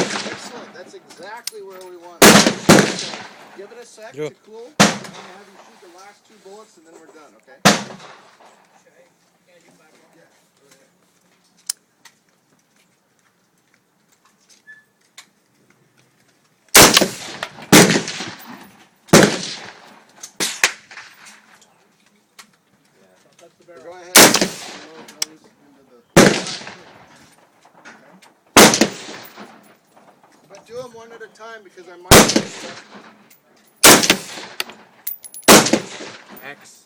Excellent. That's exactly where we want it. So give it a sec to cool. I'm going to have you shoot the last 2 bullets and then we're done, okay? So go ahead and load those into the But do them one at a time because I might mix up. X.